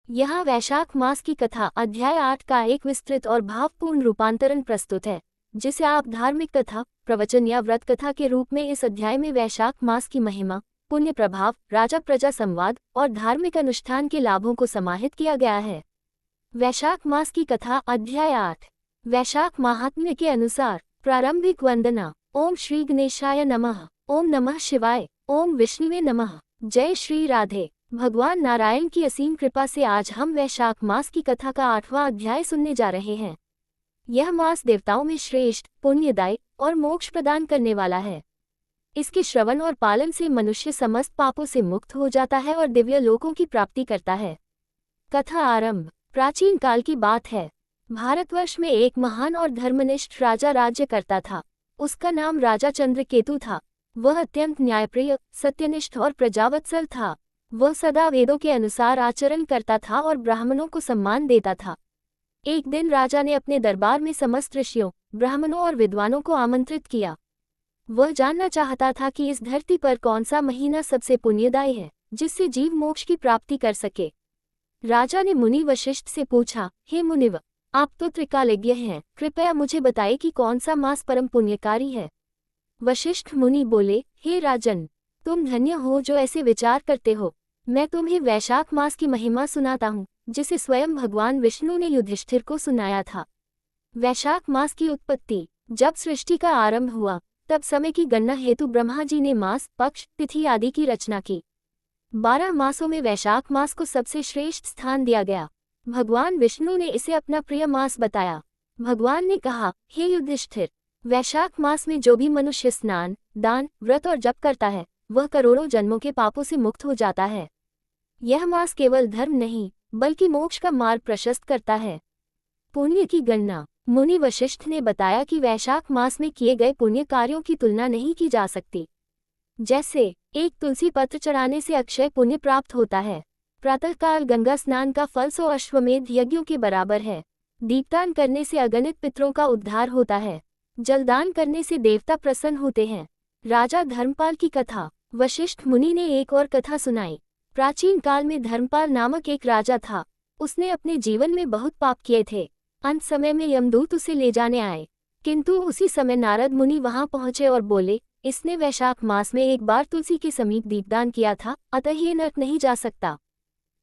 यहाँ वैशाख मास की कथा अध्याय 8 का एक विस्तृत और भावपूर्ण रूपांतरण प्रस्तुत है, जिसे आप धार्मिक कथा, प्रवचन या व्रत कथा के रूप में इस अध्याय में वैशाख मास की महिमा, पुण्य प्रभाव, राजा प्रजा संवाद और धार्मिक अनुष्ठान के लाभों को समाहित किया गया है। वैशाख मास की कथा अध्याय 8। वैशाख महात्म्य के अनुसार प्रारंभिक वंदना। ओम श्री गणेशाय नमः, ओम नमः शिवाय, ओम विष्णुवे नमः। जय श्री राधे। भगवान नारायण की असीम कृपा से आज हम वैशाख मास की कथा का 8वां अध्याय सुनने जा रहे हैं। यह मास देवताओं में श्रेष्ठ, पुण्यदायी और मोक्ष प्रदान करने वाला है। इसके श्रवण और पालन से मनुष्य समस्त पापों से मुक्त हो जाता है और दिव्य लोकों की प्राप्ति करता है। कथा आरंभ। प्राचीन काल की बात है। भारतवर्ष में एक महान और धर्मनिष्ठ राजा राज्य करता था। उसका नाम राजा चंद्रकेतु था। वह अत्यंत न्यायप्रिय, सत्यनिष्ठ और प्रजावत्सल था। वह सदा वेदों के अनुसार आचरण करता था और ब्राह्मणों को सम्मान देता था। एक दिन राजा ने अपने दरबार में समस्त ऋषियों, ब्राह्मणों और विद्वानों को आमंत्रित किया। वह जानना चाहता था कि इस धरती पर कौन सा महीना सबसे पुण्यदायी है, जिससे जीव मोक्ष की प्राप्ति कर सके। राजा ने मुनि वशिष्ठ से पूछा, हे मुनिव, आप तो त्रिकालज्ञ हैं, कृपया मुझे बताइए कि कौन सा मास परम पुण्यकारी है। वशिष्ठ मुनि बोले, हे राजन, तुम धन्य हो जो ऐसे विचार करते हो। मैं तुम्हें वैशाख मास की महिमा सुनाता हूँ, जिसे स्वयं भगवान विष्णु ने युधिष्ठिर को सुनाया था। वैशाख मास की उत्पत्ति। जब सृष्टि का आरंभ हुआ, तब समय की गणना हेतु ब्रह्मा जी ने मास, पक्ष, तिथि आदि की रचना की। 12 मासों में वैशाख मास को सबसे श्रेष्ठ स्थान दिया गया। भगवान विष्णु ने इसे अपना प्रिय मास बताया। भगवान ने कहा, हे युधिष्ठिर, वैशाख मास में जो भी मनुष्य स्नान, दान, व्रत और जप करता है, वह करोड़ों जन्मों के पापों से मुक्त हो जाता है। यह मास केवल धर्म नहीं, बल्कि मोक्ष का मार्ग प्रशस्त करता है। पुण्य की गणना। मुनि वशिष्ठ ने बताया कि वैशाख मास में किए गए पुण्य कार्यों की तुलना नहीं की जा सकती। जैसे एक तुलसी पत्र चढ़ाने से अक्षय पुण्य प्राप्त होता है। प्रातःकाल गंगा स्नान का फल 100 अश्वमेध यज्ञों के बराबर है। दीपदान करने से अगणित पितरों का उद्धार होता है। जलदान करने से देवता प्रसन्न होते हैं। राजा धर्मपाल की कथा। वशिष्ठ मुनि ने एक और कथा सुनाई। प्राचीन काल में धर्मपाल नामक एक राजा था। उसने अपने जीवन में बहुत पाप किए थे। अंत समय में यमदूत उसे ले जाने आए, किंतु उसी समय नारद मुनि वहां पहुंचे और बोले, इसने वैशाख मास में एक बार तुलसी के समीप दीपदान किया था, अतः ये नरक नहीं जा सकता।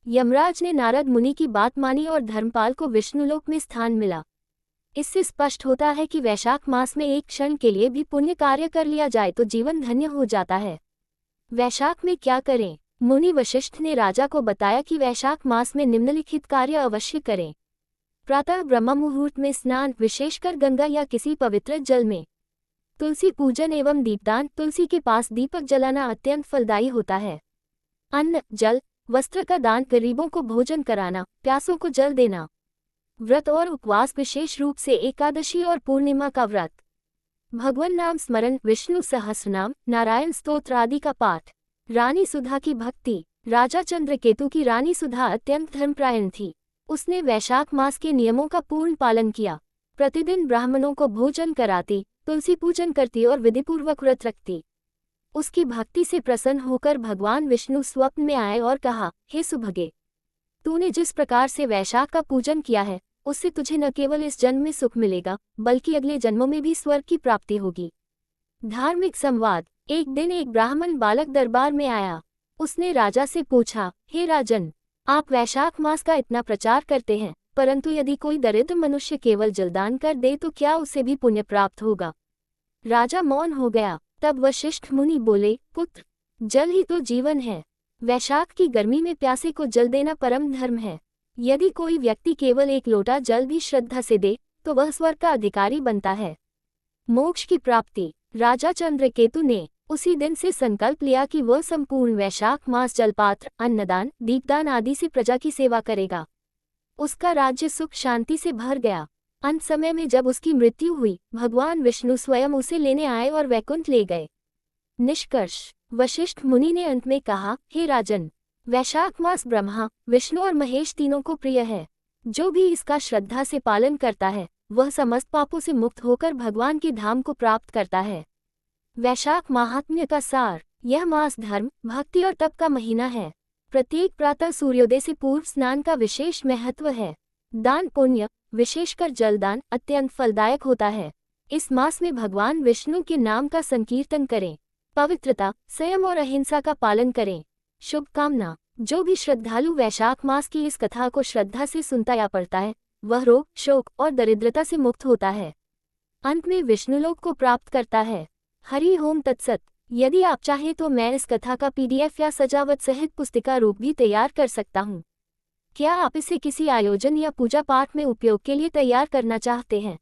यमराज ने नारद मुनि की बात मानी और धर्मपाल को विष्णुलोक में स्थान मिला। इससे स्पष्ट होता है कि वैशाख मास में एक क्षण के लिए भी पुण्य कार्य कर लिया जाए तो जीवन धन्य हो जाता है। वैशाख में क्या करें? मुनि वशिष्ठ ने राजा को बताया कि वैशाख मास में निम्नलिखित कार्य अवश्य करें। प्रातः ब्रह्म मुहूर्त में स्नान, विशेषकर गंगा या किसी पवित्र जल में। तुलसी पूजन एवं दीपदान। तुलसी के पास दीपक जलाना अत्यंत फलदायी होता है। अन्न, जल, वस्त्र का दान, गरीबों को भोजन कराना, प्यासों को जल देना। व्रत और उपवास, विशेष रूप से एकादशी और पूर्णिमा का व्रत। भगवान नाम स्मरण, विष्णु सहस्रनाम, नारायण स्तोत्र आदि का पाठ। रानी सुधा की भक्ति। राजा चंद्रकेतु की रानी सुधा अत्यंत धर्मपरायण थी। उसने वैशाख मास के नियमों का पूर्ण पालन किया। प्रतिदिन ब्राह्मणों को भोजन कराती, तुलसी पूजन करती और विधिपूर्वक व्रत रखती। उसकी भक्ति से प्रसन्न होकर भगवान विष्णु स्वप्न में आए और कहा, हे सुभगे, तूने जिस प्रकार से वैशाख का पूजन किया है, उससे तुझे न केवल इस जन्म में सुख मिलेगा, बल्कि अगले जन्मों में भी स्वर्ग की प्राप्ति होगी। धार्मिक संवाद। एक दिन एक ब्राह्मण बालक दरबार में आया। उसने राजा से पूछा, हे राजन, आप वैशाख मास का इतना प्रचार करते हैं, परंतु यदि कोई दरिद्र मनुष्य केवल जलदान कर दे तो क्या उसे भी पुण्य प्राप्त होगा? राजा मौन हो गया। तब वशिष्ठ मुनि बोले, पुत्र, जल ही तो जीवन है। वैशाख की गर्मी में प्यासे को जल देना परम धर्म है। यदि कोई व्यक्ति केवल एक लोटा जल भी श्रद्धा से दे, तो वह स्वर्ग का अधिकारी बनता है। मोक्ष की प्राप्ति। राजा चंद्रकेतु ने उसी दिन से संकल्प लिया कि वह संपूर्ण वैशाख मास जलपात्र, अन्नदान, दीपदान आदि से प्रजा की सेवा करेगा। उसका राज्य सुख शांति से भर गया। अंत समय में जब उसकी मृत्यु हुई, भगवान विष्णु स्वयं उसे लेने आए और वैकुंठ ले गए। निष्कर्ष। वशिष्ठ मुनि ने अंत में कहा, हे राजन, वैशाख मास ब्रह्मा, विष्णु और महेश तीनों को प्रिय है। जो भी इसका श्रद्धा से पालन करता है, वह समस्त पापों से मुक्त होकर भगवान के धाम को प्राप्त करता है। वैशाख महात्म्य का सार। यह मास धर्म, भक्ति और तप का महीना है। प्रत्येक प्रातः सूर्योदय से पूर्व स्नान का विशेष महत्व है। दान पुण्य, विशेषकर जलदान, अत्यंत फलदायक होता है। इस मास में भगवान विष्णु के नाम का संकीर्तन करें। पवित्रता, संयम और अहिंसा का पालन करें। शुभकामना। जो भी श्रद्धालु वैशाख मास की इस कथा को श्रद्धा से सुनता या पढ़ता है, वह रोग, शोक और दरिद्रता से मुक्त होता है। अंत में विष्णुलोक को प्राप्त करता है। हरि ओम तत्सत। यदि आप चाहें तो मैं इस कथा का PDF या सजावट सहित पुस्तिका रूप भी तैयार कर सकता हूँ। क्या आप इसे किसी आयोजन या पूजा पाठ में उपयोग के लिए तैयार करना चाहते हैं?